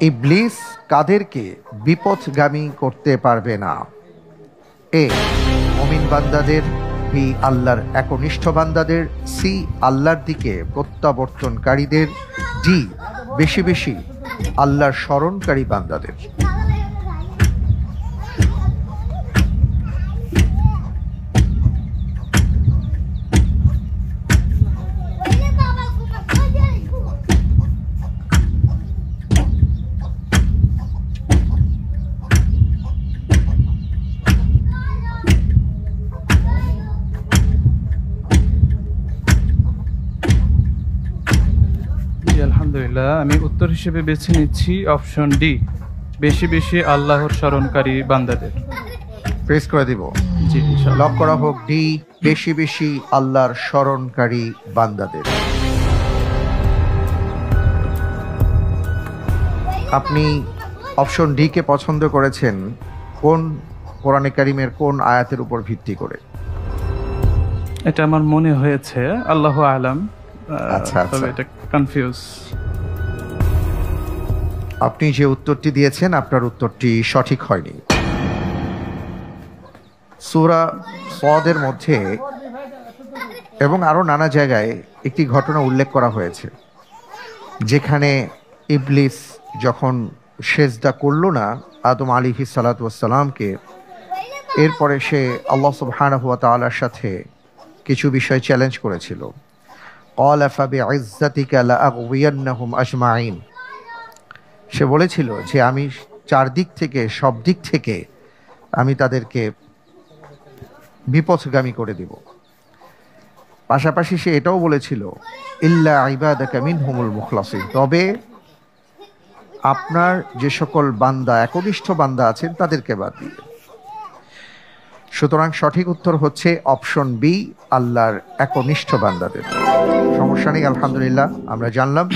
ইবলিস কাদেরকে বিপথগামী করতে পারবে না? এ, মুমিন বান্দাদের। বি, আল্লাহর একনিষ্ঠ বান্দাদের। সি, আল্লাহর দিকে প্রত্যাবর্তনকারীদের। ডি, বেশি বেশি আল্লাহর স্মরণকারী বান্দাদের। আলহামদুলিল্লাহ, আমি উত্তর হিসেবে বেছে নিচ্ছি অপশন ডি, বেশি বেশি আল্লাহর স্মরণকারী বান্দাদের। প্রেস করে দিব। জি, ইনশাআল্লাহ। লক করা হোক ডি, বেশি বেশি আল্লাহর স্মরণকারী বান্দাদের। আপনি অপশন ডি কে পছন্দ করেছেন কোন কোরআনে কারিমের কোন আয়াতের উপর ভিত্তি করে? এটা আমার মনে হয়েছে, আল্লাহু আলাম। আচ্ছা, তবে এটা কনফিউজ। আপনি যে উত্তরটি দিয়েছেন আপনার উত্তরটি সঠিক হয়নি। সূরা সদের মধ্যে এবং আরো নানা জায়গায় একটি ঘটনা উল্লেখ করা হয়েছে, যেখানে ইবলিস যখন সেজদা করল না আদম আলাইহিস সালাতু ওয়াস সালামকে, এরপরে সে আল্লাহ সুবহানাহু ওয়া তাআলার সাথে কিছু বিষয় চ্যালেঞ্জ করেছিল। ক্বালা ফাবিইজ্জাতিকা লাআগওয়িয়ান্নাহুম আজমাইন। সে বলেছিল যে আমি চারদিক থেকে, সব দিক থেকে আমি তাদেরকে বিপথগামী করে দিব। পাশাপাশি সে এটাও বলেছিল ইল্লা ইবাদাকা মিনহুমুল মুখলাসিন, তবে আপনার যে সকল বান্দা, একনিষ্ঠ বান্দা আছেন তাদেরকে বাদ দিয়ে। সুতরাং সঠিক উত্তর হচ্ছে অপশন বি, আল্লাহর একনিষ্ঠ বান্দাদের। সমস্যা নেই, আলহামদুলিল্লাহ আমরা জানলাম।